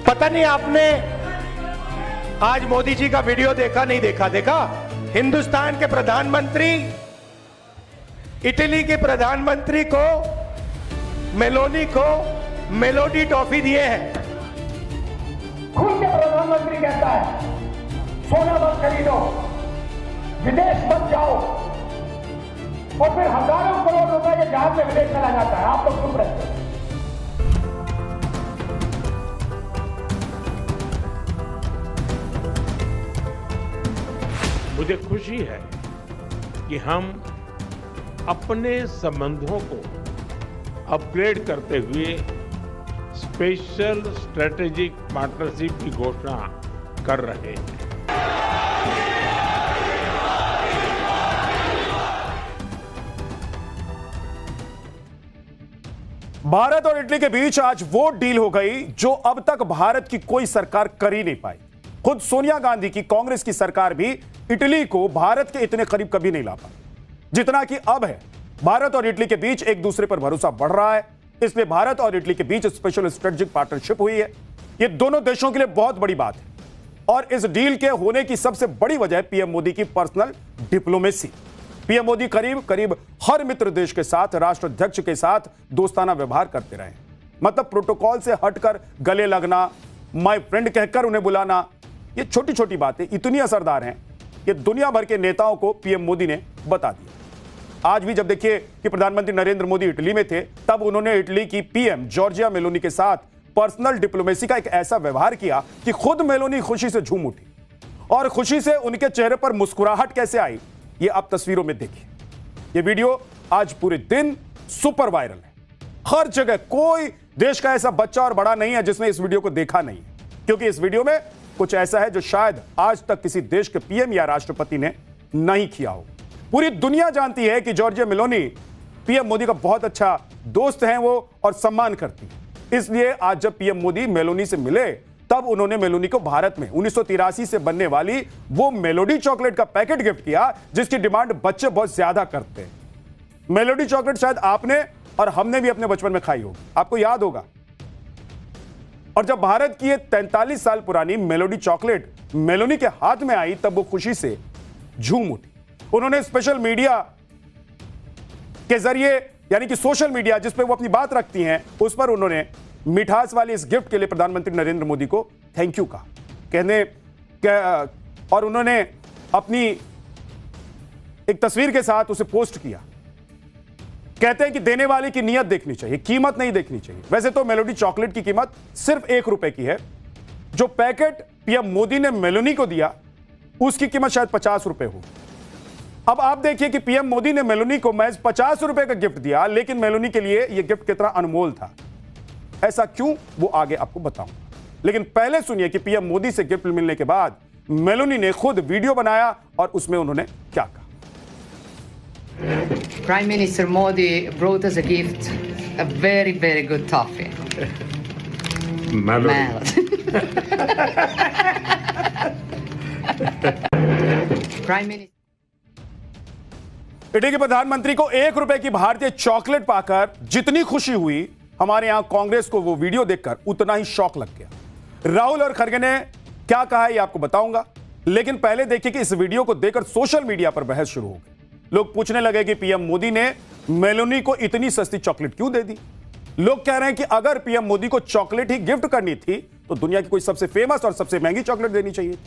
पता नहीं आपने आज मोदी जी का वीडियो देखा नहीं देखा? हिंदुस्तान के प्रधानमंत्री इटली के प्रधानमंत्री को मेलोनी को मेलोडी टॉफी दिए हैं। खुद के प्रधानमंत्री कहता है सोना मत खरीदो, विदेश मत जाओ, और फिर हजारों करोड़ रुपए के जहाज में विदेश चला जाता है। आप लोग चुप रहते हो। मुझे खुशी है कि हम अपने संबंधों को अपग्रेड करते हुए स्पेशल स्ट्रेटेजिक पार्टनरशिप की घोषणा कर रहे हैं। भारत और इटली के बीच आज वो डील हो गई जो अब तक भारत की कोई सरकार कर ही नहीं पाई। खुद सोनिया गांधी की कांग्रेस की सरकार भी इटली को भारत के इतने करीब कभी नहीं ला पाई जितना कि अब है। भारत और इटली के बीच एक दूसरे पर भरोसा बढ़ रहा है, इसलिए भारत और इटली के बीच स्पेशल स्ट्रेटेजिक पार्टनरशिप हुई है। यह दोनों देशों के लिए बहुत बड़ी बात है और इस डील के होने की सबसे बड़ी वजह पीएम मोदी की पर्सनल डिप्लोमेसी। पीएम मोदी करीब करीब हर मित्र देश के साथ, राष्ट्राध्यक्ष के साथ दोस्ताना व्यवहार करते रहे। मतलब प्रोटोकॉल से हटकर गले लगना, माय फ्रेंड कहकर उन्हें बुलाना, ये छोटी छोटी बातें इतनी असरदार हैं कि दुनिया भर के नेताओं को पीएम मोदी ने बता दिया। आज भी जब देखिए कि प्रधानमंत्री नरेंद्र मोदी इटली में थे, तब उन्होंने इटली की पीएम जॉर्जिया मेलोनी के साथ पर्सनल डिप्लोमेसी का एक ऐसा व्यवहार किया कि खुद मेलोनी खुशी से झूम उठी और खुशी से उनके चेहरे पर मुस्कुराहट कैसे आई ये आप तस्वीरों में देखिए। ये वीडियो आज पूरे दिन सुपर वायरल है। हर जगह कोई देश का ऐसा बच्चा और बड़ा नहीं है जिसने इस वीडियो को देखा नहीं है, क्योंकि इस वीडियो में कुछ ऐसा है जो शायद आज तक किसी देश के पीएम या राष्ट्रपति ने नहीं किया हो। पूरी दुनिया जानती है कि जॉर्जिया मेलोनी पीएम मोदी का बहुत अच्छा दोस्त हैं वो और सम्मान करती है। इसलिए आज जब पीएम मोदी मेलोनी से मिले तब उन्होंने मेलोनी को भारत में 1983 से बनने वाली वो मेलोडी चॉकलेट का पैकेट गिफ्ट किया जिसकी डिमांड बच्चे बहुत ज्यादा करते हैं। मेलोडी चॉकलेट शायद आपने और हमने भी अपने बचपन में खाई होगी, आपको याद होगा। और जब भारत की ये 43 साल पुरानी मेलोडी चॉकलेट मेलोनी के हाथ में आई तब वो खुशी से झूम उठी। उन्होंने स्पेशल मीडिया के जरिए, यानी कि सोशल मीडिया जिस पे वो अपनी बात रखती हैं, उस पर उन्होंने मिठास वाली इस गिफ्ट के लिए प्रधानमंत्री नरेंद्र मोदी को थैंक यू कहा और उन्होंने अपनी एक तस्वीर के साथ उसे पोस्ट किया। कहते हैं कि देने वाले की नीयत देखनी चाहिए, कीमत नहीं देखनी चाहिए। वैसे तो मेलोडी चॉकलेट की कीमत सिर्फ ₹1 की है। जो पैकेट पीएम मोदी ने मेलोनी को दिया उसकी कीमत शायद ₹50 हो। अब आप देखिए कि पीएम मोदी ने मेलोनी को महज ₹50 का गिफ्ट दिया, लेकिन मेलोनी के लिए यह गिफ्ट कितना अनमोल था। ऐसा क्यों, वो आगे आपको बताऊंगा। लेकिन पहले सुनिए कि पीएम मोदी से गिफ्ट मिलने के बाद मेलोनी ने खुद वीडियो बनाया और उसमें उन्होंने क्या कहा। Prime Minister Modi brought us a gift, a very, very good toffee. Melon. Prime Minister. Italy के प्रधानमंत्री को ₹1 की भारतीय चॉकलेट पाकर जितनी खुशी हुई, हमारे यहां कांग्रेस को वो वीडियो देखकर उतना ही शौक लग गया। राहुल और खड़गे ने क्या कहा है ये आपको बताऊंगा, लेकिन पहले देखिए कि इस वीडियो को देखकर सोशल मीडिया पर बहस शुरू हो गई। लोग पूछने लगे कि पीएम मोदी ने मेलोनी को इतनी सस्ती चॉकलेट क्यों दे दी। लोग कह रहे हैं कि अगर पीएम मोदी को चॉकलेट ही गिफ्ट करनी थी तो दुनिया की कोई सबसे फेमस और सबसे महंगी चॉकलेट देनी चाहिए,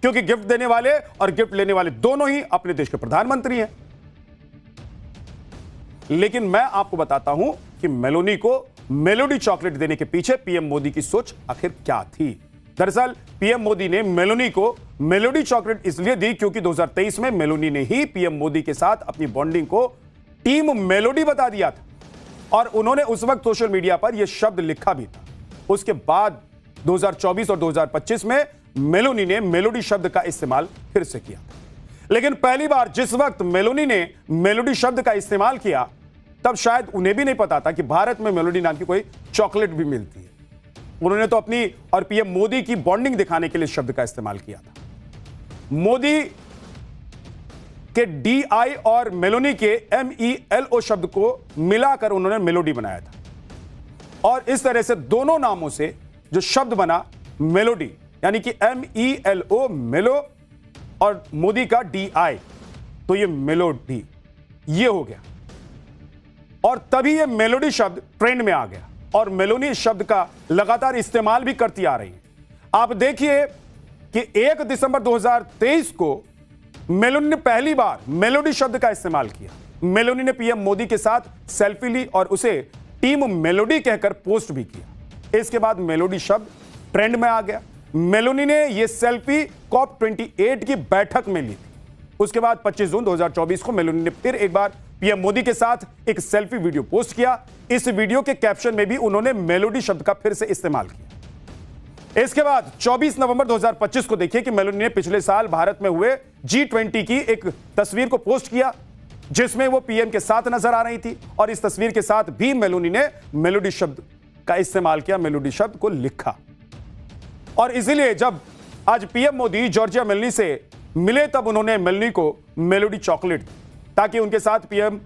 क्योंकि गिफ्ट देने वाले और गिफ्ट लेने वाले दोनों ही अपने देश के प्रधानमंत्री हैं। लेकिन मैं आपको बताता हूं कि मेलोनी को मेलोडी चॉकलेट देने के पीछे पीएम मोदी की सोच आखिर क्या थी। दरअसल पीएम मोदी ने मेलोनी को मेलोडी चॉकलेट इसलिए दी क्योंकि 2023 में मेलोनी ने ही पीएम मोदी के साथ अपनी बॉन्डिंग को टीम मेलोडी बता दिया था और उन्होंने उस वक्त सोशल मीडिया पर यह शब्द लिखा भी था। उसके बाद 2024 और 2025 में मेलोनी ने मेलोडी शब्द का इस्तेमाल फिर से किया। लेकिन पहली बार जिस वक्त मेलोनी ने मेलोडी शब्द का इस्तेमाल किया तब शायद उन्हें भी नहीं पता था कि भारत में मेलोडी नाम की कोई चॉकलेट भी मिलती है। उन्होंने तो अपनी और पीएम मोदी की बॉन्डिंग दिखाने के लिए शब्द का इस्तेमाल किया था। मोदी के DI और मेलोनी के MELO शब्द को मिलाकर उन्होंने मेलोडी बनाया था और इस तरह से दोनों नामों से जो शब्द बना मेलोडी, यानी कि MELO मेलो और मोदी का DI, तो ये मेलोडी ये हो गया। और तभी ये मेलोडी शब्द ट्रेंड में आ गया और मेलोनी इस शब्द का लगातार इस्तेमाल भी करती आ रही है। आप देखिए कि 1 दिसंबर 2023 को मेलोनी ने पहली बार मेलोडी शब्द का इस्तेमाल किया। मेलोनी ने पीएम मोदी के साथ सेल्फी ली और उसे टीम मेलोडी कहकर पोस्ट भी किया। इसके बाद मेलोडी शब्द ट्रेंड में आ गया। मेलोनी ने यह सेल्फी COP28 की बैठक में ली थी। उसके बाद 25 जून 2024 को मेलोनी ने फिर एक बार पीएम मोदी के साथ एक सेल्फी वीडियो पोस्ट किया। इस वीडियो के कैप्शन में भी उन्होंने मेलोडी शब्द का फिर से इस्तेमाल किया। इसके बाद 24 नवंबर 2025 को देखिए कि मेलोनी ने पिछले साल भारत में हुए G20 की एक तस्वीर को पोस्ट किया जिसमें वो पीएम के साथ नजर आ रही थी और इस तस्वीर के साथ भी मेलोनी ने मेलोडी शब्द का इस्तेमाल किया, मेलोडी शब्द को लिखा। और इसीलिए जब आज पीएम मोदी जॉर्जिया मेलोनी से मिले तब उन्होंने मेलोनी को मेलोडी चॉकलेट दी ताकि उनके साथ पीएम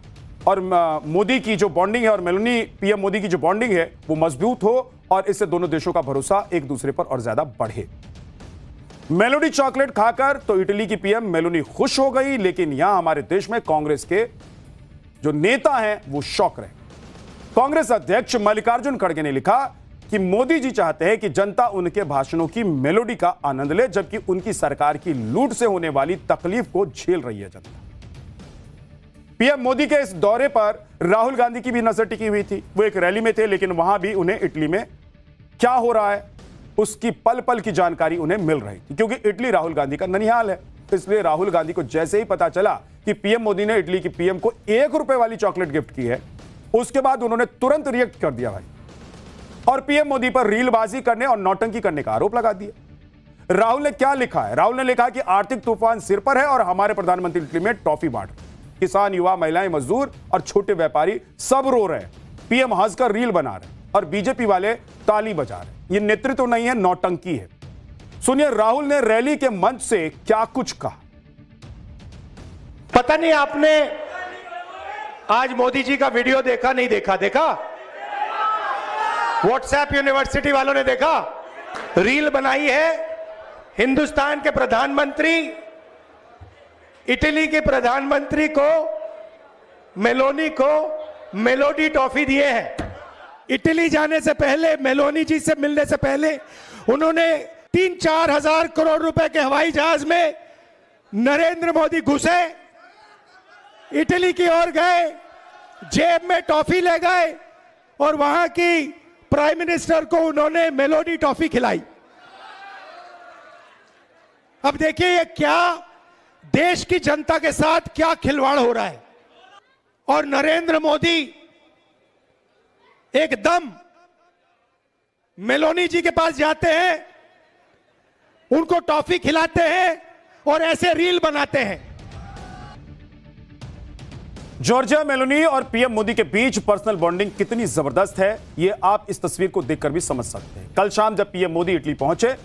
और मोदी की जो बॉन्डिंग है और मेलोनी पीएम मोदी की जो बॉन्डिंग है वो मजबूत हो और इससे दोनों देशों का भरोसा एक दूसरे पर और ज्यादा बढ़े। मेलोडी चॉकलेट खाकर तो इटली की पीएम मेलोनी खुश हो गई, लेकिन यहां हमारे देश में कांग्रेस के जो नेता हैं वो शॉक रहे। कांग्रेस अध्यक्ष मल्लिकार्जुन खड़गे ने लिखा कि मोदी जी चाहते हैं कि जनता उनके भाषणों की मेलोडी का आनंद ले, जबकि उनकी सरकार की लूट से होने वाली तकलीफ को झेल रही है जनता। पीएम मोदी के इस दौरे पर राहुल गांधी की भी नजर टिकी हुई थी। वो एक रैली में थे, लेकिन वहां भी उन्हें इटली में क्या हो रहा है उसकी पल पल की जानकारी उन्हें मिल रही थी, क्योंकि इटली राहुल गांधी का ननिहाल है। इसलिए राहुल गांधी को जैसे ही पता चला कि पीएम मोदी ने इटली की पीएम को 1 रुपए वाली चॉकलेट गिफ्ट की है, उसके बाद उन्होंने तुरंत रिएक्ट कर दिया भाई और पीएम मोदी पर रीलबाजी करने और नौटंकी करने का आरोप लगा दिया। राहुल ने क्या लिखा है? राहुल ने लिखा कि आर्थिक तूफान सिर पर है और हमारे प्रधानमंत्री इटली में टॉफी बांट रहे। किसान, युवा, महिलाएं, मजदूर और छोटे व्यापारी सब रो रहे हैं। पीएम हंसकर रील बना रहे और बीजेपी वाले ताली बजा रहे। ये नेतृत्व तो नहीं है, नौटंकी है। सुनिए राहुल ने रैली के मंच से क्या कुछ कहा। पता नहीं आपने आज मोदी जी का वीडियो देखा नहीं देखा? देखा? व्हाट्सएप यूनिवर्सिटी वालों ने देखा? रील बनाई है हिंदुस्तान के प्रधानमंत्री इटली के प्रधानमंत्री को मेलोनी को मेलोडी टॉफी दिए हैं। इटली जाने से पहले, मेलोनी जी से मिलने से पहले उन्होंने 3-4 हजार करोड़ रुपए के हवाई जहाज में नरेंद्र मोदी घुसे, इटली की ओर गए, जेब में टॉफी ले गए और वहां की प्राइम मिनिस्टर को उन्होंने मेलोडी टॉफी खिलाई। अब देखिए ये क्या देश की जनता के साथ क्या खिलवाड़ हो रहा है। और नरेंद्र मोदी एकदम मेलोनी जी के पास जाते हैं, उनको टॉफी खिलाते हैं और ऐसे रील बनाते हैं। जॉर्जिया मेलोनी और पीएम मोदी के बीच पर्सनल बॉन्डिंग कितनी जबरदस्त है, यह आप इस तस्वीर को देखकर भी समझ सकते हैं। कल शाम जब पीएम मोदी इटली पहुंचे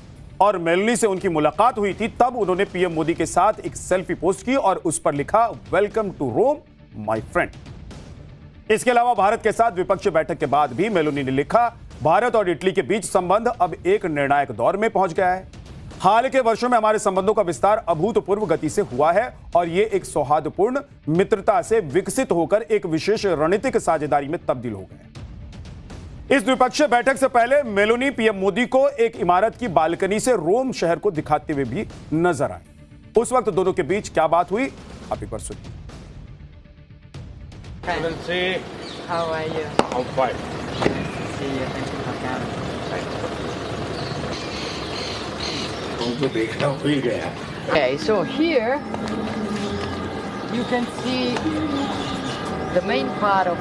और मेलोनी से उनकी मुलाकात हुई थी, तब उन्होंने पीएम मोदी के साथ एक सेल्फी पोस्ट की और उस पर लिखा, welcome to Rome my friend. इसके अलावा भारत के साथ विपक्षी बैठक के बाद भी मेलोनी ने लिखा, भारत और इटली के बीच संबंध अब एक निर्णायक दौर में पहुंच गया है। हाल के वर्षों में हमारे संबंधों का विस्तार अभूतपूर्व गति से हुआ है और ये एक सौहार्दपूर्ण मित्रता से विकसित होकर एक विशेष रणनीतिक साझेदारी में तब्दील हो गए। इस द्विपक्षीय बैठक से पहले मेलोनी पीएम मोदी को एक इमारत की बालकनी से रोम शहर को दिखाते हुए भी नजर आए। उस वक्त दोनों के बीच क्या बात हुई, आप एक बार सुनिए। How are you? I'm fine. See you. Thank you for coming. उनको देखना हो ही गया। Okay, so here you can see the main part of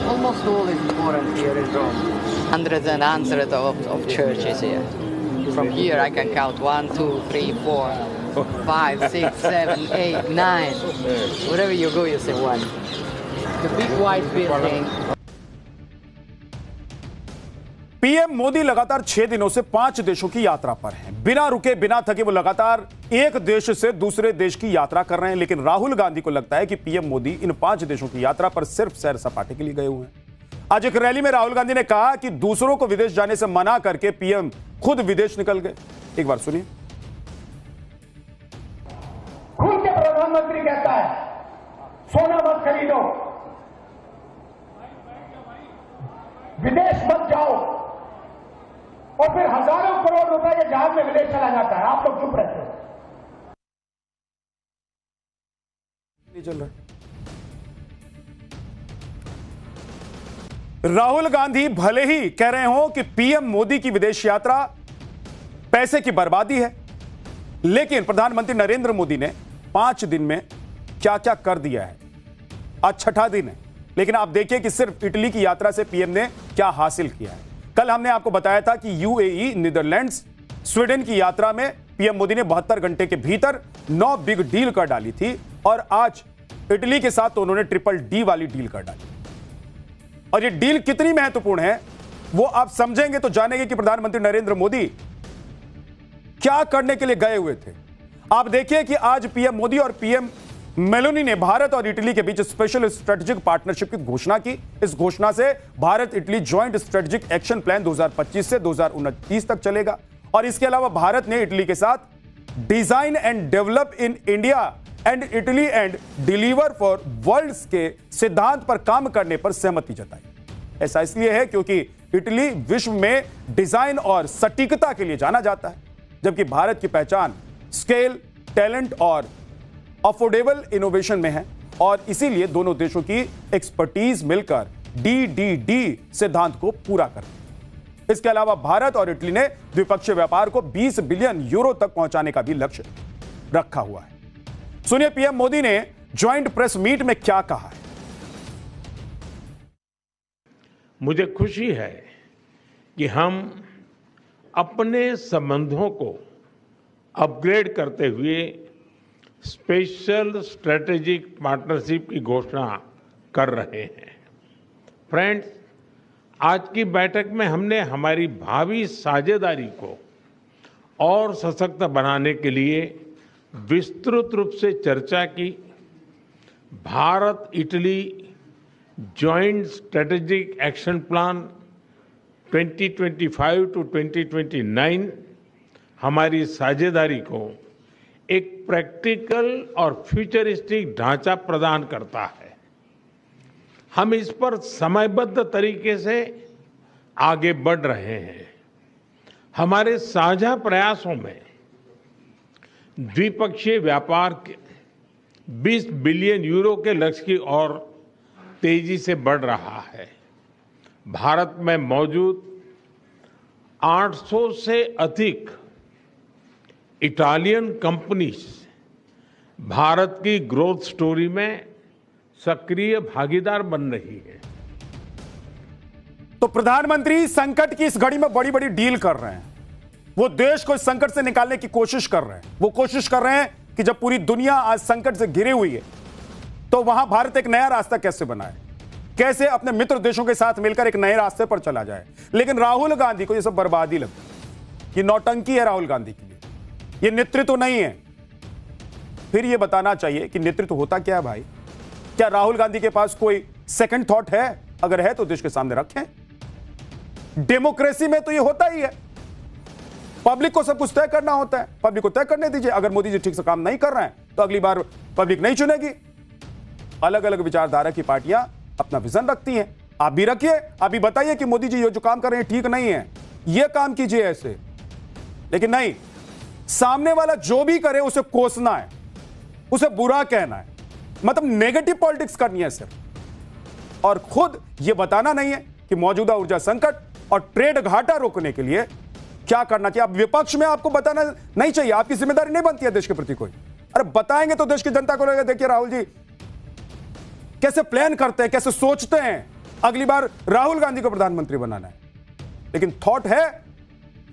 almost all is important here in Rome. Hundreds and hundreds of churches here. From here I can count 1, 2, 3, 4, 5, 6, 7, 8, 9. Wherever you go, you see one. The big white building. PM Modi लगातार 6 दिनों से 5 देशों की यात्रा पर हैं। बिना रुके बिना थके वो लगातार एक देश से दूसरे देश की यात्रा कर रहे हैं, लेकिन राहुल गांधी को लगता है कि पीएम मोदी इन 5 देशों की यात्रा पर सिर्फ सैर सपाटे के लिए गए हुए हैं। आज एक रैली में राहुल गांधी ने कहा कि दूसरों को विदेश जाने से मना करके पीएम खुद विदेश निकल गए। एक बार सुनिए। खुल के प्रधानमंत्री कहता है सोना मत खरीदो, विदेश मत जाओ, और फिर हजारों करोड़ रुपए के जहाज में विदेश चला जाता है। आप लोग चुप रहते हो। नहीं चल रहा। राहुल गांधी भले ही कह रहे हो कि पीएम मोदी की विदेश यात्रा पैसे की बर्बादी है, लेकिन प्रधानमंत्री नरेंद्र मोदी ने 5 दिन में क्या क्या कर दिया है। आज छठा दिन है, लेकिन आप देखिए कि सिर्फ इटली की यात्रा से पीएम ने क्या हासिल किया है। कल हमने आपको बताया था कि यूएई, नीदरलैंड्स, स्वीडन की यात्रा में पीएम मोदी ने 72 घंटे के भीतर 9 बिग डील कर डाली थी, और आज इटली के साथ तो उन्होंने ट्रिपल डी वाली डील कर डाली। और ये डील कितनी महत्वपूर्ण है वो आप समझेंगे तो जानेंगे कि प्रधानमंत्री नरेंद्र मोदी क्या करने के लिए गए हुए थे। आप देखिए कि आज पीएम मोदी और पीएम मेलोनी ने भारत और इटली के बीच स्पेशल स्ट्रेटेजिक पार्टनरशिप की घोषणा की। इस घोषणा से Bharat Italy joint strategic action plan 2025 से 2029 तक चलेगा। और इसके अलावा भारत ने इटली के साथ design and develop in India and Italy and deliver for worlds के सिद्धांत पर काम करने पर सहमति जताई। ऐसा इसलिए है क्योंकि इटली विश्व में डिजाइन और सटीकता के लिए जाना जाता है, जबकि भारत की पहचान स्केल, टैलेंट और अफोर्डेबल इनोवेशन में है। और इसीलिए दोनों देशों की एक्सपर्टीज मिलकर DDD सिद्धांत को पूरा करते हैं। इसके अलावा भारत और इटली ने द्विपक्षीय व्यापार को 20 बिलियन यूरो तक पहुंचाने का भी लक्ष्य रखा हुआ है। सुनिए पीएम मोदी ने ज्वाइंट प्रेस मीट में क्या कहा है। मुझे खुशी है कि हम अपने संबंधों को अपग्रेड करते हुए स्पेशल स्ट्रेटेजिक पार्टनरशिप की घोषणा कर रहे हैं। फ्रेंड्स, आज की बैठक में हमने हमारी भावी साझेदारी को और सशक्त बनाने के लिए विस्तृत रूप से चर्चा की। Bharat Italy joint strategic action plan 2025 to 2029 हमारी साझेदारी को एक प्रैक्टिकल और फ्यूचरिस्टिक ढांचा प्रदान करता है। हम इस पर समयबद्ध तरीके से आगे बढ़ रहे हैं। हमारे साझा प्रयासों में द्विपक्षीय व्यापार के 20 बिलियन यूरो के लक्ष्य की ओर तेजी से बढ़ रहा है। भारत में मौजूद 800 से अधिक इटालियन कंपनीज भारत की ग्रोथ स्टोरी में सक्रिय भागीदार बन रही है। तो प्रधानमंत्री संकट की इस घड़ी में बड़ी बड़ी डील कर रहे हैं। वो देश को इस संकट से निकालने की कोशिश कर रहे हैं। वो कोशिश कर रहे हैं कि जब पूरी दुनिया आज संकट से घिरी हुई है तो वहां भारत एक नया रास्ता कैसे बनाए, कैसे अपने मित्र देशों के साथ मिलकर एक नए रास्ते पर चला जाए। लेकिन राहुल गांधी को यह सब बर्बादी लगती है। ये नौटंकी है राहुल गांधी के लिए, ये नेतृत्व नहीं है। फिर ये बताना चाहिए कि नेतृत्व होता क्या है भाई। क्या राहुल गांधी के पास कोई सेकंड थॉट है? अगर है तो देश के सामने रखें। डेमोक्रेसी में तो ये होता ही है, पब्लिक को सब कुछ तय करना होता है। पब्लिक को तय करने दीजिए। अगर मोदी जी ठीक से काम नहीं कर रहे हैं तो अगली बार पब्लिक नहीं चुनेगी। अलग अलग विचारधारा की पार्टियां अपना विजन रखती हैं। आप भी रखिए, आप भी बताइए कि मोदी जी ये जो काम कर रहे हैं ठीक नहीं है, ये काम कीजिए ऐसे। लेकिन नहीं, सामने वाला जो भी करे उसे कोसना है, उसे बुरा कहना है, मतलब नेगेटिव पॉलिटिक्स करनी है सिर्फ। और खुद यह बताना नहीं है कि मौजूदा ऊर्जा संकट और ट्रेड घाटा रोकने के लिए क्या करना चाहिए। अब विपक्ष में आपको बताना नहीं चाहिए, आपकी जिम्मेदारी नहीं बनती है देश के प्रति कोई। अरे बताएंगे तो देश की जनता को लगेगा देखिए राहुल जी कैसे प्लान करते हैं, कैसे सोचते हैं। अगली बार राहुल गांधी को प्रधानमंत्री बनाना है, लेकिन थॉट है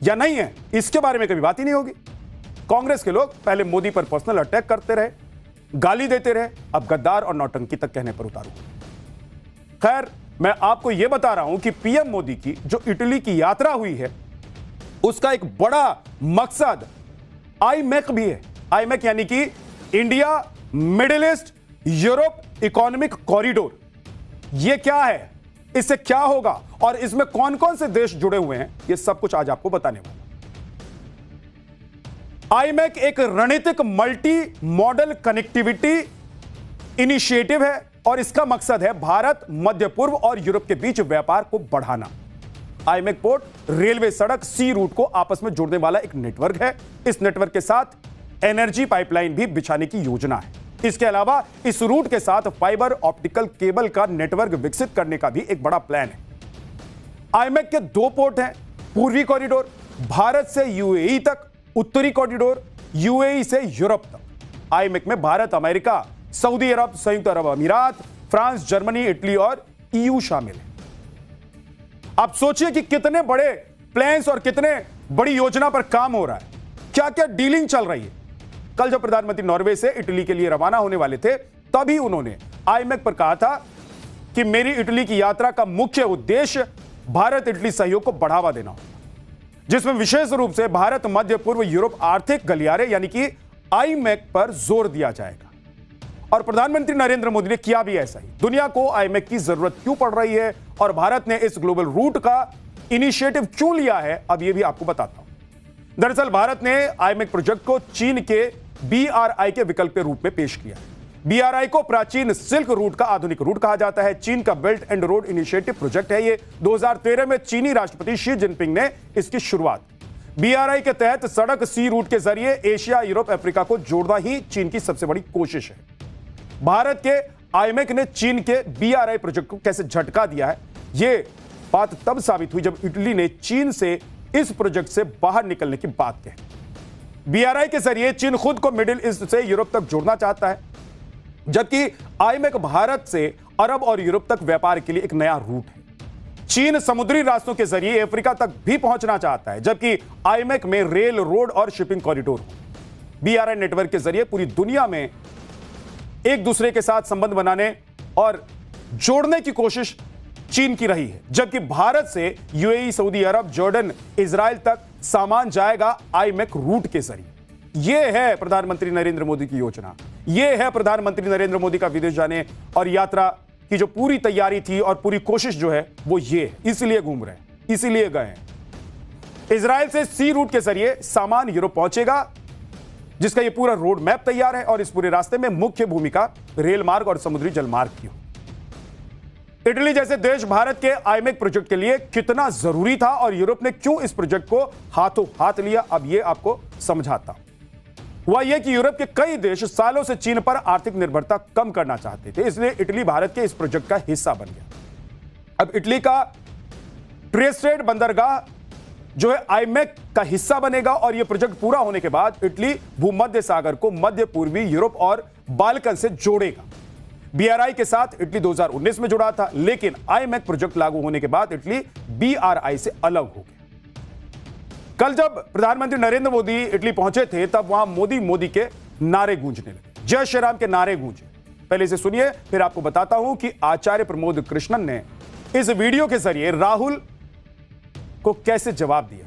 या नहीं है इसके बारे में कभी बात ही नहीं होगी। कांग्रेस के लोग पहले मोदी पर पर्सनल अटैक करते रहे, गाली देते रहे, अब गद्दार और नौटंकी तक कहने पर उतारू। खैर, मैं आपको यह बता रहा हूं कि पीएम मोदी की जो इटली की यात्रा हुई है उसका एक बड़ा मकसद आईमेक भी है। आईमेक यानी कि India middle east Europe economic corridor. यह क्या है? इससे क्या होगा और इसमें कौन कौन से देश जुड़े हुए हैं, यह सब कुछ आज आपको बताने वाला। आईमेक एक रणनीतिक मल्टी मॉडल कनेक्टिविटी इनिशिएटिव है और इसका मकसद है भारत, मध्य पूर्व और यूरोप के बीच व्यापार को बढ़ाना। आईमेक पोर्ट रेलवे, सड़क, सी रूट को आपस में जोड़ने वाला एक नेटवर्क है। इस नेटवर्क के साथ एनर्जी पाइपलाइन भी बिछाने की योजना है। इसके अलावा इस रूट के साथ फाइबर ऑप्टिकल केबल का नेटवर्क विकसित करने का भी एक बड़ा प्लान है। आईमेक के 2 पोर्ट हैं, पूर्वी कॉरिडोर भारत से यूएई तक, उत्तरी कॉरिडोर यूएई से यूरोप तक। आईमेक में भारत, अमेरिका, सऊदी अरब, संयुक्त अरब अमीरात, फ्रांस, जर्मनी, इटली और ईयू शामिल है। आप सोचिए कि कितने बड़े प्लान्स और कितने बड़ी योजना पर काम हो रहा है, क्या क्या डीलिंग चल रही है। कल जब प्रधानमंत्री नॉर्वे से इटली के लिए रवाना होने वाले थे, तभी उन्होंने आईमेक पर कहा था कि मेरी इटली की यात्रा का मुख्य उद्देश्य भारत इटली सहयोग को बढ़ावा देना होगा, जिसमें विशेष रूप से भारत, मध्य पूर्व, यूरोप आर्थिक गलियारे यानी कि आईमेक पर जोर दिया जाएगा। और प्रधानमंत्री नरेंद्र मोदी ने किया भी ऐसा ही। दुनिया को आईमेक की जरूरत क्यों पड़ रही है और भारत ने इस ग्लोबल रूट का इनिशिएटिव क्यों लिया है, अब यह भी आपको बताता हूं। दरअसल भारत ने आईमेक प्रोजेक्ट को चीन के BRI के विकल्प के रूप में पेश किया है। BRI को प्राचीन सिल्क रूट का आधुनिक रूट कहा जाता है। चीन का belt and road initiative project है। ये 2013 में चीनी राष्ट्रपति शी जिनपिंग ने इसकी शुरुआत। BRI के तहत सड़क, सी रूट के जरिए एशिया, यूरोप, अफ्रीका को जोड़ना ही चीन की सबसे बड़ी कोशिश है। भारत के आईमेक ने चीन के BRI प्रोजेक्ट को कैसे झटका दिया है, यह बात तब साबित हुई जब इटली ने चीन से इस प्रोजेक्ट से बाहर निकलने की बात कही। BRI के जरिए चीन खुद को मिडिल ईस्ट से यूरोप तक जोड़ना चाहता है, जबकि आईमेक भारत से अरब और यूरोप तक व्यापार के लिए एक नया रूट है। चीन समुद्री रास्तों के जरिए अफ्रीका तक भी पहुंचना चाहता है, जबकि आईमेक में रेल, रोड और शिपिंग कॉरिडोर हो। BRI नेटवर्क के जरिए पूरी दुनिया में एक दूसरे के साथ संबंध बनाने और जोड़ने की कोशिश चीन की रही है, जबकि भारत से यूएई, सऊदी अरब, जॉर्डन, इजराइल तक सामान जाएगा आईमेक रूट के जरिए। यह है प्रधानमंत्री नरेंद्र मोदी की योजना। यह है प्रधानमंत्री नरेंद्र मोदी का विदेश जाने और यात्रा की जो पूरी तैयारी थी और पूरी कोशिश जो है वो ये है। इसलिए घूम रहे हैं, इसीलिए गए हैं। इजराइल से सी रूट के जरिए सामान यूरोप पहुंचेगा, जिसका ये पूरा रोड मैप तैयार है और इस पूरे रास्ते में मुख्य भूमिका रेल मार्ग और समुद्री जलमार्ग की हो। इटली जैसे देश भारत के आईमेक प्रोजेक्ट के लिए कितना जरूरी था और यूरोप ने क्यों इस प्रोजेक्ट को हाथों हाथ लिया, अब ये आपको समझाता हूं। हुआ यह कि यूरोप के कई देश सालों से चीन पर आर्थिक निर्भरता कम करना चाहते थे, इसलिए इटली भारत के इस प्रोजेक्ट का हिस्सा बन गया। अब इटली का ट्रेस्टेड बंदरगाह जो है आईमेक का हिस्सा बनेगा और यह प्रोजेक्ट पूरा होने के बाद इटली भूमध्य सागर को मध्य पूर्वी यूरोप और बाल्कन से जोड़ेगा। BRI के साथ इटली 2019 में जुड़ा था, लेकिन आईमेक प्रोजेक्ट लागू होने के बाद इटली BRI से अलग हो गया। कल जब प्रधानमंत्री नरेंद्र मोदी इटली पहुंचे थे, तब वहां मोदी मोदी के नारे गूंजने लगे, जय श्री राम के नारे गूंजे। पहले इसे सुनिए, फिर आपको बताता हूं कि आचार्य प्रमोद कृष्णन ने इस वीडियो के जरिए राहुल को कैसे जवाब दिया।